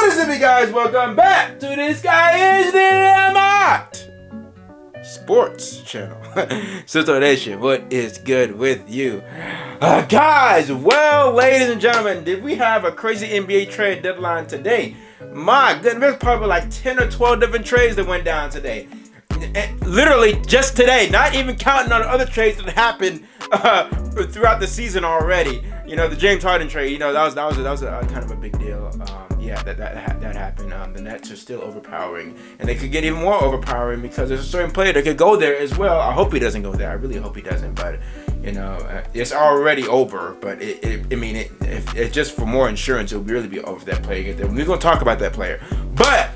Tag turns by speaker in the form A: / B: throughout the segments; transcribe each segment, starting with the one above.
A: What is up, you guys? Welcome back to This Guy Is the Mott Sports Channel. Sister Nation, what is good with you? Guys, well, ladies and gentlemen, did we have a crazy NBA trade deadline today? My goodness, there's probably like 10 or 12 different trades that went down today. Literally just today, not even counting on other trades that happened throughout the season already. You know, the James Harden trade, you know, that was a kind of a big deal. That happened. The Nets are still overpowering, and they could get even more overpowering because there's a certain player that could go there as well. I hope he doesn't go there. I really hope he doesn't, but you know, it's already over. But if it's just for more insurance, it would really be over if that player gets there. We're gonna talk about that player, but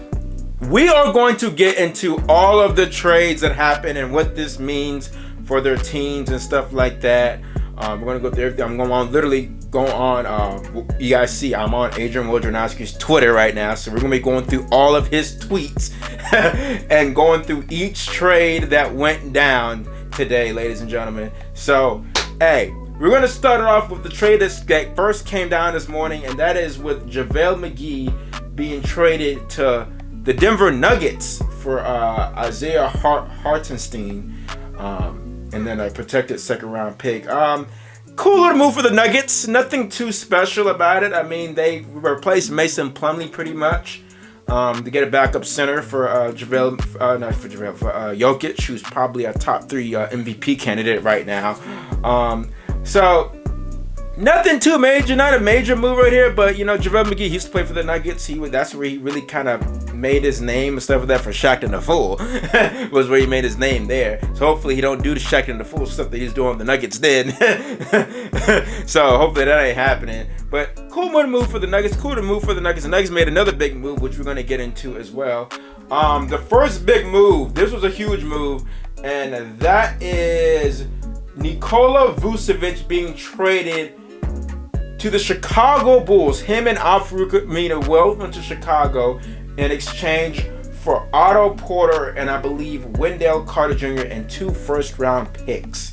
A: we are going to get into all of the trades that happen and what this means for their teams and stuff like that. We're going to go through everything. I'm going on, literally go on, you guys see, I'm on Adrian Wojnarowski's Twitter right now. So we're going to be going through all of his tweets and going through each trade that went down today, ladies and gentlemen. So, hey, we're going to start off with the trade that first came down this morning, and that is with JaVale McGee being traded to the Denver Nuggets for Isaiah Hartenstein, and then a protected second-round pick. Cool little move for the Nuggets. Nothing too special about it. I mean, they replaced Mason Plumlee pretty much to get a backup center for Jokic, who's probably a top 3 MVP candidate right now. So nothing too major, not a major move right here, but you know, JaVale McGee, he used to play for the Nuggets. That's where he really kind of made his name and stuff like that for Shaq and the Fool. Was where he made his name there. So hopefully he don't do the Shaq and the Fool stuff that he's doing with the Nuggets then. So hopefully that ain't happening. But cool move for the Nuggets. Cool to move for the Nuggets. The Nuggets made another big move, which we're going to get into as well. The first big move, this was a huge move, and that is Nikola Vucevic being traded to the Chicago Bulls. Him and Al-Farouq Aminu went to Chicago in exchange for Otto Porter and I believe Wendell Carter Jr. and 2 first-round picks.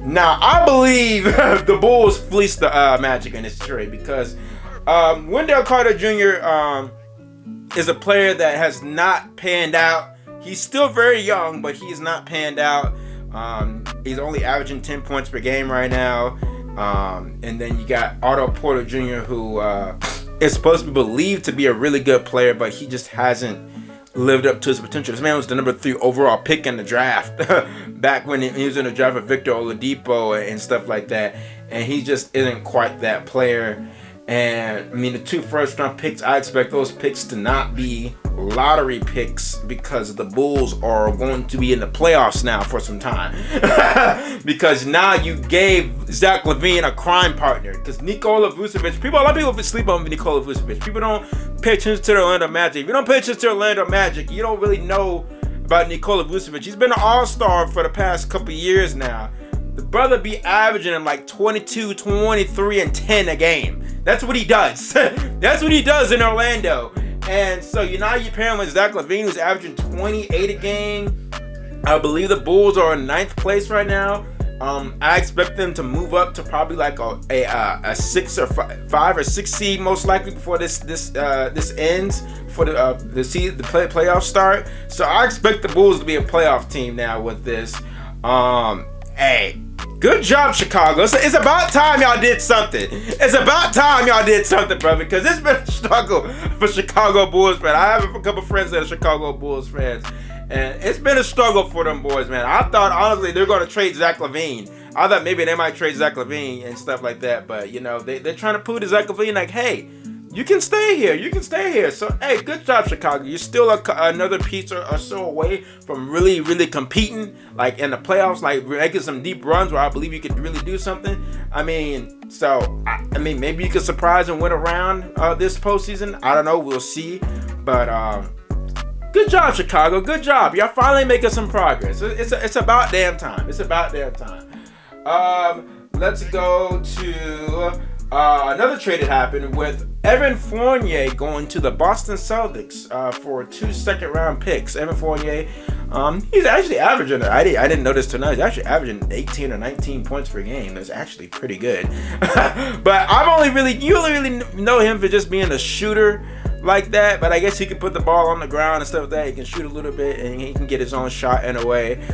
A: Now, I believe the Bulls fleeced the Magic in this trade because Wendell Carter Jr. Is a player that has not panned out. He's still very young, but he's not panned out. He's only averaging 10 points per game right now. And then you got Otto Porter Jr., who is supposed to be believed to be a really good player, but he just hasn't lived up to his potential. This man was the number 3 overall pick in the draft back when he was in the draft with Victor Oladipo and stuff like that. And he just isn't quite that player. And I mean, the 2 first-round picks, I expect those picks to not be lottery picks because the Bulls are going to be in the playoffs now for some time. Because now you gave Zach LaVine a crime partner. Because Nikola Vucevic, a lot of people sleep on Nikola Vucevic. People don't pay attention to the Orlando Magic. If you don't pay attention to the Orlando Magic, you don't really know about Nikola Vucevic. He's been an all-star for the past couple years now. The brother be averaging in like 22, 23, and 10 a game. That's what he does. That's what he does in Orlando. And so you're pairing with Zach LaVine, who's averaging 28 a game. I believe the Bulls are in 9th place right now. I expect them to move up to probably like a 6 or 5 or 6 seed most likely before this ends, before the playoffs start. So I expect the Bulls to be a playoff team now with this. Hey, good job, Chicago. It's about time y'all did something. It's about time y'all did something, brother, because it's been a struggle for Chicago Bulls fans. I have a couple friends that are Chicago Bulls fans, and it's been a struggle for them boys, man. I thought, honestly, they're going to trade Zach LaVine. I thought maybe they might trade Zach LaVine and stuff like that, but, you know, they're trying to prove to Zach LaVine, like, hey, you can stay here. You can stay here. So, hey, good job, Chicago. You're still another piece or so away from really, really competing, like in the playoffs, like making some deep runs where I believe you could really do something. I mean, so, I mean, maybe you could surprise and win around this postseason. I don't know. We'll see. But, good job, Chicago. Good job. Y'all finally making some progress. It's about damn time. It's about damn time. Let's go to another trade that happened with Evan Fournier going to the Boston Celtics for 2 second-round picks. Evan Fournier, he's actually averaging, I didn't notice tonight, he's actually averaging 18 or 19 points per game. That's actually pretty good. But you only really know him for just being a shooter. like that, but I guess he can put the ball on the ground and stuff like that. He can shoot a little bit, and he can get his own shot in a way.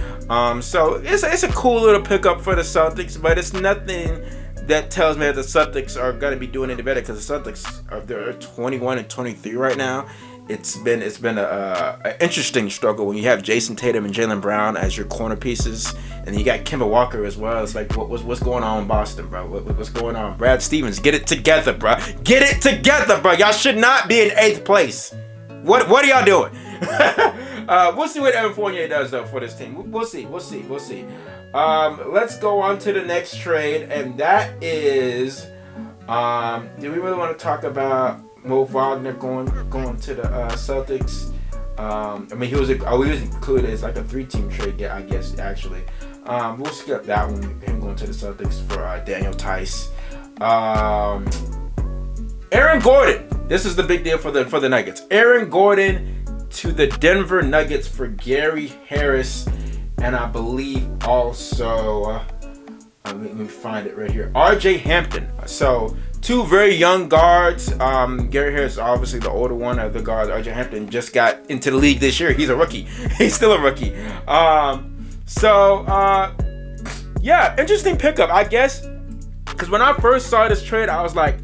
A: So it's a cool little pickup for the Celtics, but it's nothing that tells me that the Celtics are going to be doing any better, because the Celtics they're 21 and 23 right now. It's been an interesting struggle when you have Jason Tatum and Jaylen Brown as your corner pieces, and you got Kemba Walker as well. It's like, what's going on in Boston, bro? What's going on? Brad Stevens, get it together, bro. Get it together, bro. Y'all should not be in 8th place. What are y'all doing? We'll see what Evan Fournier does though for this team. We'll see. Let's go on to the next trade, and that is, do we really want to talk about Mo Wagner going to the Celtics? I mean, he was included as like a 3-team trade, I guess, actually. We'll skip that one, him going to the Celtics for Daniel Tice. Aaron Gordon. This is the big deal for the Nuggets. Aaron Gordon to the Denver Nuggets for Gary Harris, and I believe also, let me find it right here, RJ Hampton. So 2 very young guards. Gary Harris is obviously the older one of the guards. RJ Hampton just got into the league this year. He's a rookie. He's still a rookie. Yeah, interesting pickup, I guess. Because when I first saw this trade, I was like,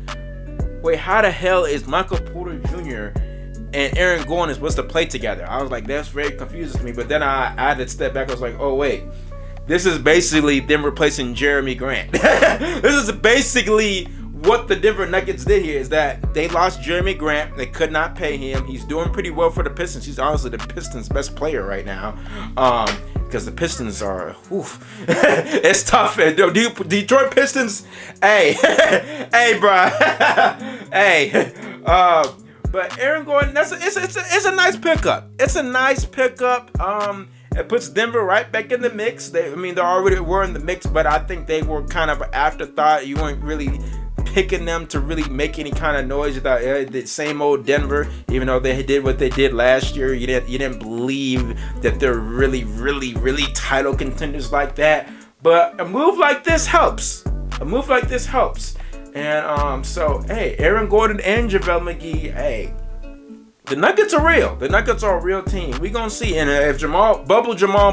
A: wait, how the hell is Michael Porter Jr. and Aaron Gordon is supposed to play together? I was like, that's very confusing to me. But then I added a step back. I was like, oh, wait. This is basically them replacing Jeremy Grant. This is basically what the Denver Nuggets did here, is that they lost Jeremy Grant. They could not pay him. He's doing pretty well for the Pistons. He's honestly the Pistons' best player right now. Because the Pistons are, it's tough. Detroit Pistons, hey, bro, hey. But Aaron Gordon, it's a nice pickup. It's a nice pickup. It puts Denver right back in the mix. They already were in the mix, but I think they were kind of an afterthought. You weren't really picking them to really make any kind of noise about the same old Denver, even though they did what they did last year. You didn't believe that they're really title contenders like that. But a move like this helps. And so hey, Aaron Gordon and JaVale McGee, hey, the Nuggets are real. The Nuggets are a real team. We're going to see. And if Jamal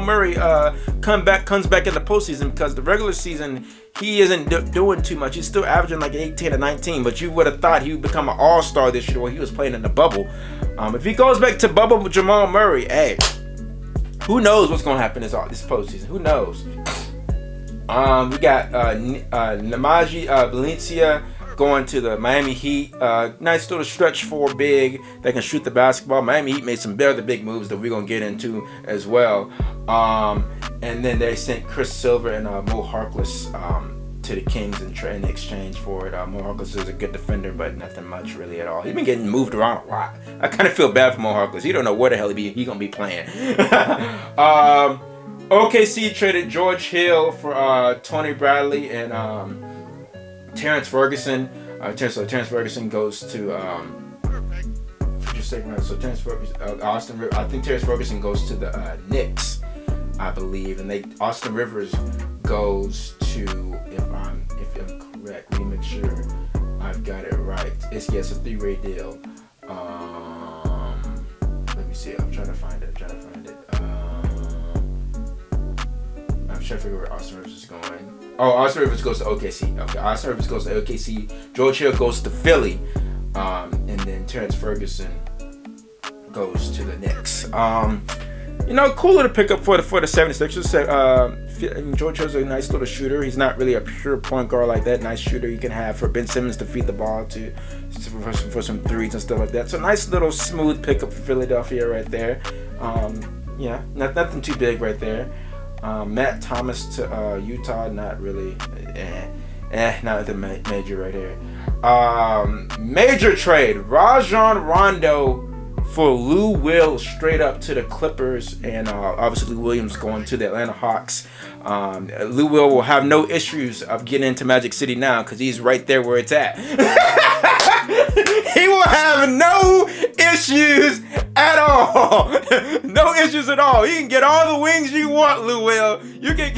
A: Murray comes back in the postseason, because the regular season, he isn't doing too much. He's still averaging like 18 or 19, but you would have thought he would become an all-star this year while he was playing in the bubble. If he goes back to bubble with Jamal Murray, hey, who knows what's going to happen this postseason? Who knows? We got Namaji Valencia going to the Miami Heat. Nice little stretch for big that can shoot the basketball. Miami Heat made some other big moves that we're going to get into as well. And then they sent Chris Silver and Mo Harkless to the Kings in exchange for it. Mo Harkless is a good defender, but nothing much really at all. He's been getting moved around a lot. I kind of feel bad for Mo Harkless. He don't know where the hell he's going to be playing. OKC traded George Hill for Tony Bradley and Terrence Ferguson. Terrence Ferguson goes to so Terrence Ferguson, Austin Rivers. I think Terrence Ferguson goes to the Knicks, I believe, and Austin Rivers goes to, if I'm correct, let me make sure I've got it right. It's a 3-way deal. Let me see. I'm trying to find it. I'm trying to figure where Austin Rivers is going. Oh, Austin Rivers goes to OKC. Okay, Austin Rivers goes to OKC. George Hill goes to Philly. And then Terrence Ferguson goes to the Knicks. Cool little pickup for the 76ers. George Hill's a nice little shooter. He's not really a pure point guard like that. Nice shooter you can have for Ben Simmons to feed the ball for some threes and stuff like that. So nice little smooth pickup for Philadelphia right there. Nothing too big right there. Matt Thomas to Utah, not really. Nothing major right here. Major trade: Rajon Rondo for Lou Will straight up to the Clippers, and obviously Lou Williams going to the Atlanta Hawks. Lou will have no issues of getting into Magic City now because he's right there where it's at. He will have no issues at all. No issues at all. You can get all the wings you want, Lou Will. You can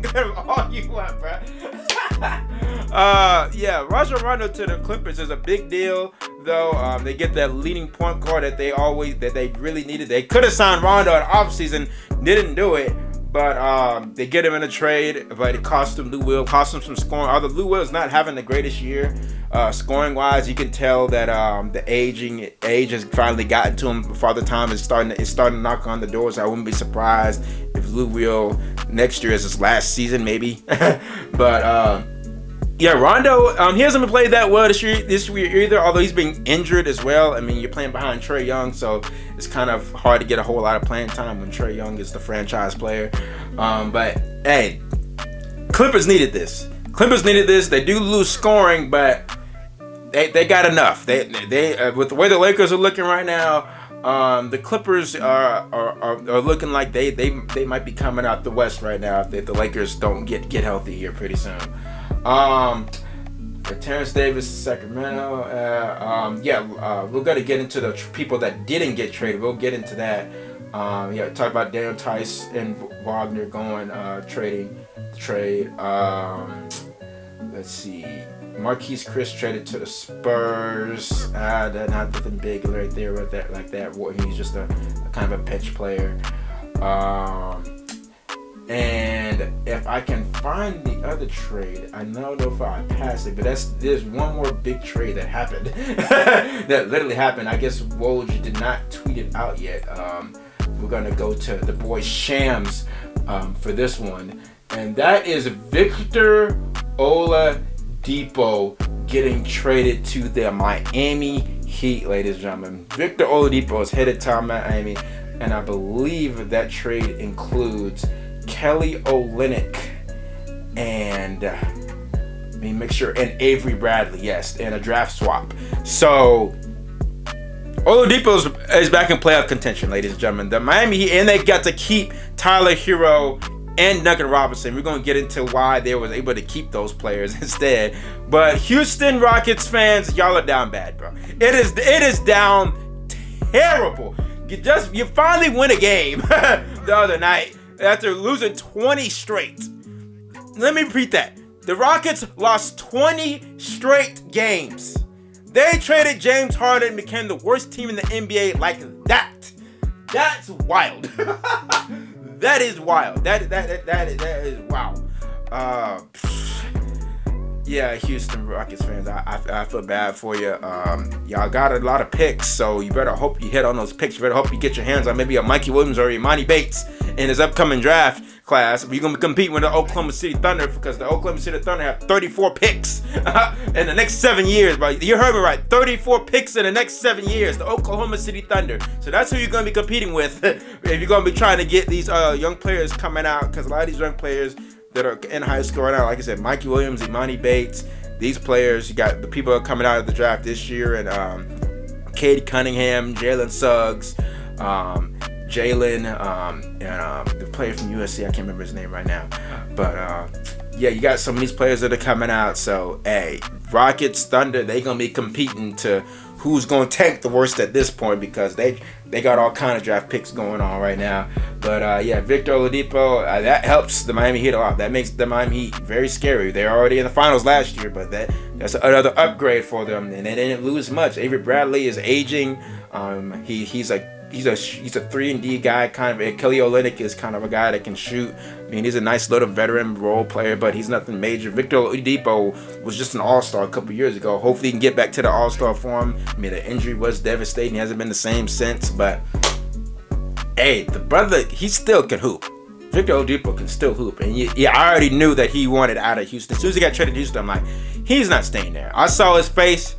A: get all you want, bro. Rajon Rondo to the Clippers is a big deal though. They get that leading point guard that they really needed. They could have signed Rondo in offseason, didn't do it. But they get him in a trade, but it cost him cost him some scoring. Although Lou Will's not having the greatest year scoring wise, you can tell that the age has finally gotten to him. Father Time is starting to knock on the doors. I wouldn't be surprised if Lou Will next year is his last season, maybe. But yeah, Rondo, he hasn't been played that well this year either, although he's been injured as well. I mean, you're playing behind Trae Young, so it's kind of hard to get a whole lot of playing time when Trae Young is the franchise player. But, hey, Clippers needed this. They do lose scoring, but they got enough. They with the way the Lakers are looking right now, the Clippers are looking like they might be coming out the West right now if the Lakers don't get healthy here pretty soon. Terrence Davis, Sacramento. We're gonna get into the people that didn't get traded. We'll get into that. Talk about Daniel Tice and Wagner going trade. Let's see. Marquise Chris traded to the Spurs. Not nothing big right there with that like that. He's just a kind of a pitch player. And if I can find the other trade, I don't know if I passed it, but there's one more big trade that happened. That literally happened. I guess Woj did not tweet it out yet. We're gonna go to the boy Shams for this one, and that is Victor Oladipo getting traded to the Miami Heat, ladies and gentlemen. Victor Oladipo is headed to Miami, and I believe that trade includes Kelly Olynyk and let me make sure, and Avery Bradley, yes, and a draft swap. So Oladipo is back in playoff contention, ladies and gentlemen. The Miami Heat, and they got to keep Tyler Hero and Duncan Robinson. We're going to get into why they was able to keep those players instead. But Houston Rockets fans, y'all are down bad, bro. It is down terrible. You finally win a game the other night after losing 20 straight. Let me repeat that. The Rockets lost 20 straight games. They traded James Harden and became the worst team in the NBA like that. That's wild. That is wild. That is wow. Yeah, Houston Rockets fans, I feel bad for you. Y'all got a lot of picks, so you better hope you hit on those picks. You better hope you get your hands on maybe a Mikey Williams or Imani Bates in his upcoming draft class. You're going to compete with the Oklahoma City Thunder because the Oklahoma City Thunder have 34 picks in the next 7 years. Bro. You heard me right. 34 picks in the next 7 years. The Oklahoma City Thunder. So that's who you're going to be competing with if you're going to be trying to get these young players coming out, because a lot of these young players that are in high school right now, like I said, Mikey Williams, Imani Bates, these players, you got the people that are coming out of the draft this year, and Cade Cunningham, Jalen Suggs, Jalen, and the player from USC, I can't remember his name right now, but yeah, you got some of these players that are coming out. So, hey, Rockets, Thunder, they gonna be competing to who's gonna tank the worst at this point, because they got all kind of draft picks going on right now. But yeah, Victor Oladipo, that helps the Miami Heat a lot. That makes the Miami Heat very scary. They were already in the finals last year, but that's another upgrade for them, and they didn't lose much. Avery Bradley is aging. He's a 3-and-D guy, kind of. Kelly Olynyk is kind of a guy that can shoot. I mean, he's a nice little veteran role player, but he's nothing major. Victor Oladipo was just an all-star a couple years ago. Hopefully he can get back to the all-star form. I mean, the injury was devastating. He hasn't been the same since, but hey, the brother, he still can hoop. Victor Oladipo can still hoop. And yeah, I already knew that he wanted out of Houston. As soon as he got traded to Houston, I'm like, he's not staying there. I saw his face.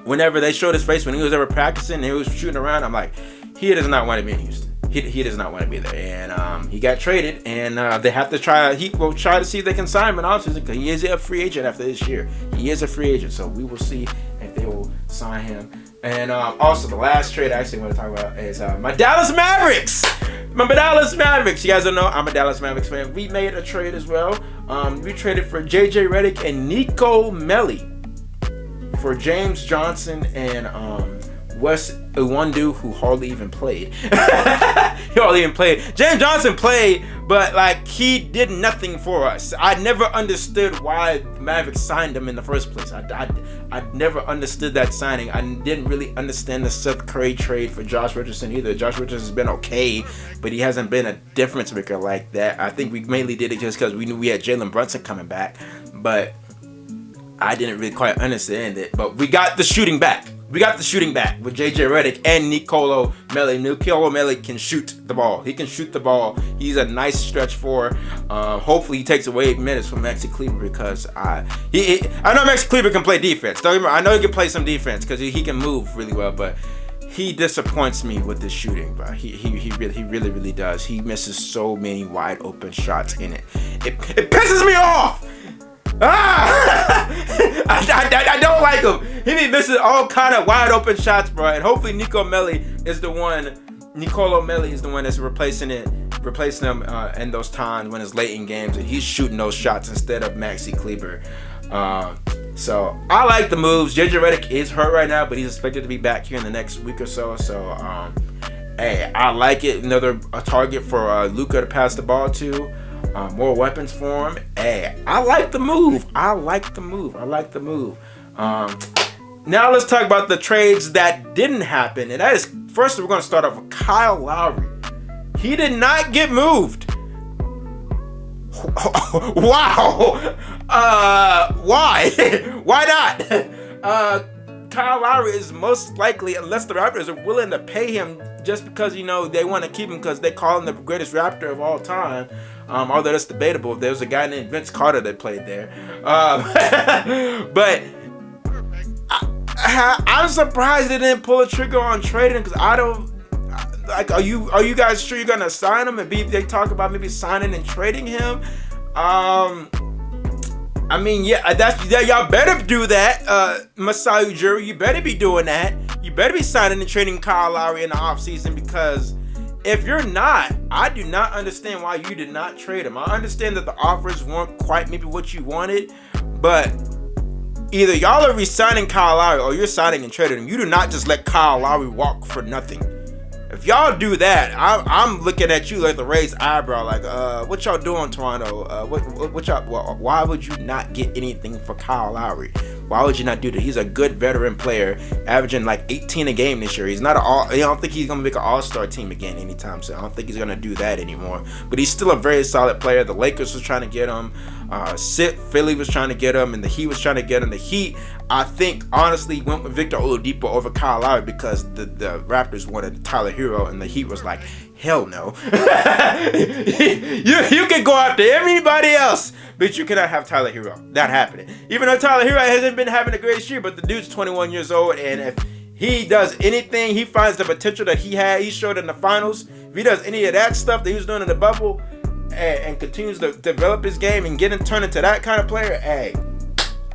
A: Whenever they showed his face when he was ever practicing and he was shooting around, I'm like, he does not want to be in Houston. He does not want to be there. And he got traded, and they have to try. He will try to see if they can sign him in offseason, because he is a free agent after this year. He is a free agent, so we will see if they will sign him. And also, the last trade I actually want to talk about is my Dallas Mavericks. My Dallas Mavericks. You guys don't know, I'm a Dallas Mavericks fan. We made a trade as well. We traded for JJ Redick and Nico Melli for James Johnson and Wes Iwundu, who hardly even played. He hardly even played. James Johnson played, but like he did nothing for us. I never understood why the Mavericks signed him in the first place. I never understood that signing. I didn't really understand the Seth Curry trade for Josh Richardson either. Josh Richardson has been okay, but he hasn't been a difference maker like that. I think we mainly did it just because we knew we had Jalen Brunson coming back, but I didn't really quite understand it. But we got the shooting back. We got the shooting back with JJ Redick and Nicolo Melli. Nicolo Melli can shoot the ball. He can shoot the ball. He's a nice stretch for. Hopefully he takes away minutes from Maxi Kleber because I know Maxi Kleber can play defense. Don't get me wrong, I know he can play some defense because he can move really well, but he disappoints me with his shooting, bro. He really does. He misses so many wide open shots in it. It pisses me off. I don't like him. He be missing all kind of wide open shots, bro. And hopefully Nicolo Melli is the one that's replacing him in those times when it's late in games and he's shooting those shots instead of Maxi Kleber. So I like the moves. JJ Redick is hurt right now, but he's expected to be back here in the next week or so. So hey, I like it. Another target for Luka to pass the ball to. More weapons for him. Hey, I like the move. Now let's talk about the trades that didn't happen. And that is, first we're going to start off with Kyle Lowry. He did not get moved. Wow. Why? Why not? Kyle Lowry is most likely, unless the Raptors are willing to pay him just because, you know, they want to keep him because they call him the greatest Raptor of all time. Although that's debatable. There's a guy named Vince Carter that played there. But I'm surprised they didn't pull a trigger on trading because I don't like. Are you guys sure you're gonna sign him? And they talk about maybe signing and trading him. I mean, yeah, y'all better do that. Masai Ujiri, you better be doing that. You better be signing and trading Kyle Lowry in the offseason because if you're not, I do not understand why you did not trade him. I understand that the offers weren't quite maybe what you wanted, but either y'all are re-signing Kyle Lowry or you're signing and trading him. You do not just let Kyle Lowry walk for nothing. If y'all do that, I'm looking at you like the raised eyebrow, like, what y'all doing, Toronto? What y'all? Why would you not get anything for Kyle Lowry? Why would you not do that? He's a good veteran player, averaging like 18 a game this year. He's not I don't think he's gonna make an all-star team again anytime soon. I don't think he's gonna do that anymore. But he's still a very solid player. The Lakers was trying to get him. Philly was trying to get him, and the Heat was trying to get him. The Heat, I think, honestly went with Victor Oladipo over Kyle Lowry because the Raptors wanted Tyler Hero, and the Heat was like, hell no. you can go after everybody else, but you cannot have Tyler Hero. Not happening. Even though Tyler Hero hasn't been having the greatest year, but the dude's 21 years old, and if he does anything, he finds the potential that he showed in the finals. If he does any of that stuff that he was doing in the bubble, and continues to develop his game and turn into that kind of player, hey,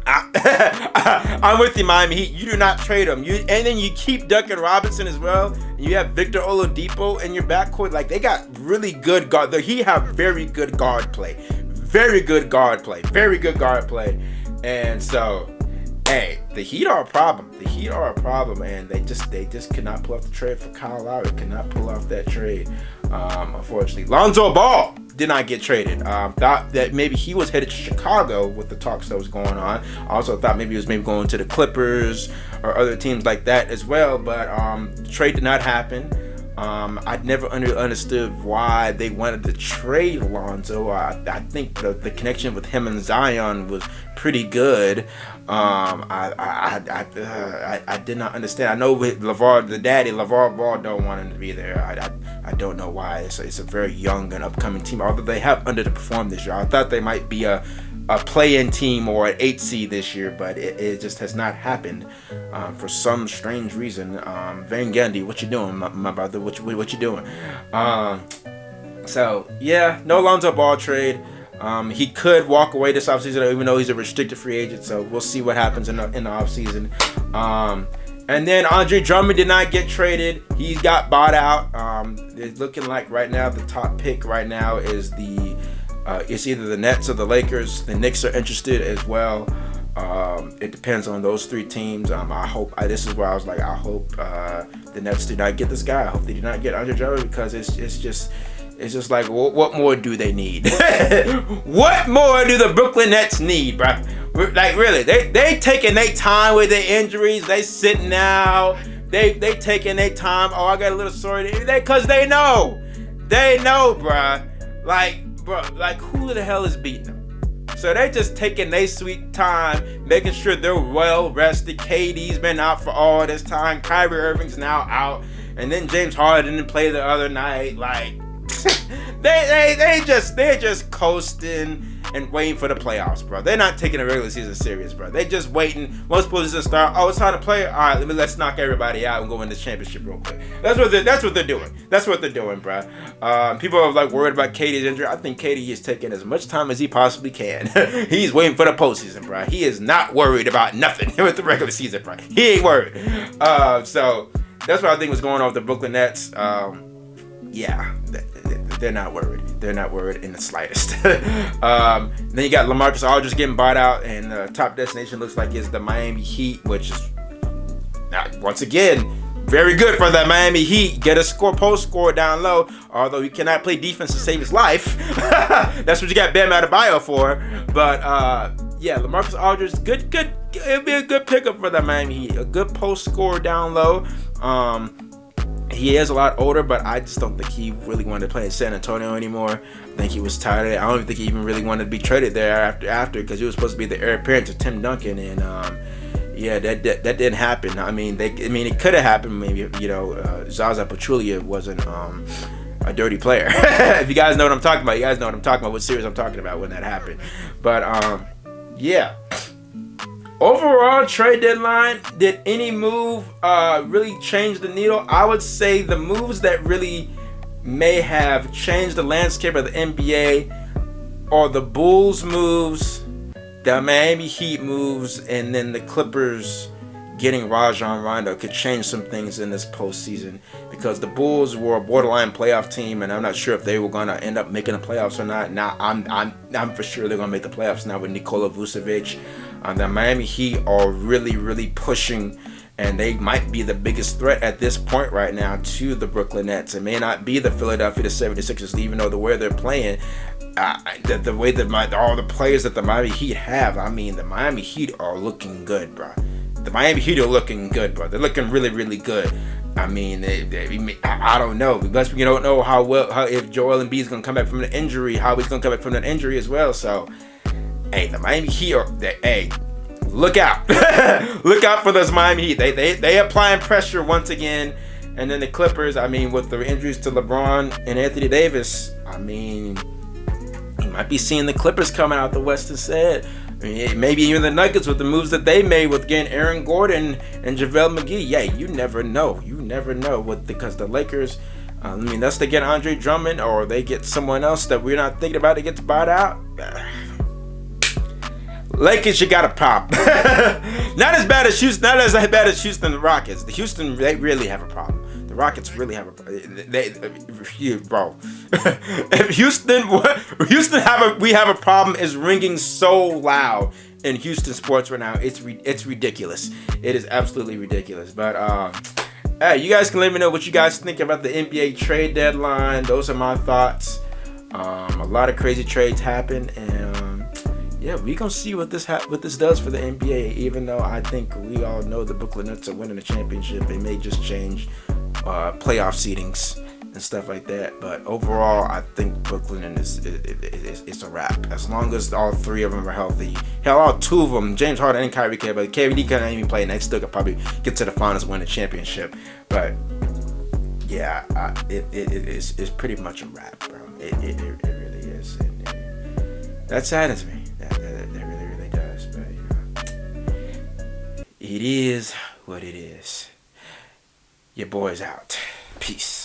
A: I'm with you, Miami Heat. You do not trade him. And then you keep Duncan Robinson as well. And you have Victor Oladipo in your backcourt. Like, they got really good guard. He have very good guard play. And so, hey, the Heat are a problem. And they just cannot pull off the trade for Kyle Lowry. Cannot pull off that trade, unfortunately. Lonzo Ball did not get traded. Thought that maybe he was headed to Chicago with the talks that was going on. I also thought maybe he was going to the Clippers or other teams like that as well. But trade did not happen. I never understood why they wanted to trade Lonzo. I think the connection with him and Zion was pretty good. I did not understand. I know with LeVar Ball don't want him to be there. I don't know why. It's a very young and upcoming team. Although they have underperformed this year. I thought they might be a play-in team or an 8 seed this year, but it just has not happened for some strange reason. Van Gundy, what you doing, my brother? What you doing? So yeah, no Lonzo Ball trade. He could walk away this offseason, even though he's a restricted free agent. So we'll see what happens in the offseason. And then Andre Drummond did not get traded. He got bought out. It's looking like right now the top pick right now is it's either the Nets or the Lakers. The Knicks are interested as well. It depends on those three teams. I hope this is where I was like, I hope the Nets do not get this guy. I hope they do not get Andre Drummond, because it's just like, what more do they need? What more do the Brooklyn Nets need, bro? Like, really, they taking their time with their injuries. They sitting out. They taking their time. Oh, I got a little sorry. Because they know, bro. Like, who the hell is beating them? So they just taking their sweet time, making sure they're well rested. KD's been out for all this time. Kyrie Irving's now out, and then James Harden didn't play the other night. Like, they're just coasting and waiting for the playoffs, bro. They're not taking the regular season serious, bro. They just waiting. Most positions start. Oh, it's time to play. All right, let's knock everybody out and go win the championship real quick. That's what they're doing. That's what they're doing, bro. People are like worried about KD's injury. I think KD is taking as much time as he possibly can. He's waiting for the postseason, bro. He is not worried about nothing with the regular season, bro. He ain't worried. So that's what I think was going on with the Brooklyn Nets. Yeah, they're not worried. They're not worried in the slightest. Then you got LaMarcus Aldridge getting bought out, and the top destination looks like it's the Miami Heat, which is, once again, very good for the Miami Heat. Get a post score down low, although he cannot play defense to save his life. That's what you got Bam Adebayo for. But yeah, LaMarcus Aldridge, good. It'll be a good pickup for the Miami Heat. A good post score down low. He is a lot older, but I just don't think he really wanted to play in San Antonio anymore. I think he was tired of it. I don't even think he even really wanted to be traded there after because he was supposed to be the heir apparent to Tim Duncan, and yeah, that didn't happen. I mean, it could have happened. Maybe, Zaza Pachulia wasn't a dirty player. If you guys know what I'm talking about, you guys know what I'm talking about. What series I'm talking about when that happened. But yeah. Overall, trade deadline, did any move really change the needle? I would say the moves that really may have changed the landscape of the NBA are the Bulls moves, the Miami Heat moves, and then the Clippers getting Rajon Rondo could change some things in this postseason, because the Bulls were a borderline playoff team, and I'm not sure if they were going to end up making the playoffs or not. Now I'm for sure they're going to make the playoffs now with Nikola Vucevic. The Miami Heat are really, really pushing, and they might be the biggest threat at this point right now to the Brooklyn Nets. It may not be the Philadelphia 76ers, even though the way they're playing, the way that all the players that the Miami Heat have, I mean, the Miami Heat are looking good, bro. The Miami Heat are looking good, bro. They're looking really, really good. I mean, I don't know. Because we don't know how if Joel Embiid is going to come back from an injury, how he's going to come back from an injury as well. So, hey, the Miami Heat hey, look out. Look out for those Miami Heat. They applying pressure once again. And then the Clippers, I mean, with the injuries to LeBron and Anthony Davis, I mean, you might be seeing the Clippers coming out the West instead. I mean, maybe even the Nuggets with the moves that they made with getting Aaron Gordon and JaVale McGee. Yeah, you never know. You never know because the Lakers, unless they get Andre Drummond or they get someone else that we're not thinking about that gets bought out. Lakers, you got a problem. Not as bad as Houston, the Rockets. The Houston, they really have a problem. The Rockets really have a problem. Bro. If we have a problem is ringing so loud in Houston sports right now. It's ridiculous. It is absolutely ridiculous. But hey, you guys can let me know what you guys think about the NBA trade deadline. Those are my thoughts. A lot of crazy trades happen, and yeah, we gonna see what this does for the NBA. Even though I think we all know the Brooklyn Nets are winning the championship, it may just change playoff seedings and stuff like that. But overall, I think Brooklyn is a wrap. As long as all three of them are healthy. Hell, all two of them, James Harden and Kyrie K. But KD can't even play next. Still could probably get to the finals, win the championship. But yeah, it's pretty much a wrap, bro. It really is. And that saddens me. That really, really does. But it is what it is. Your boy's out. Peace.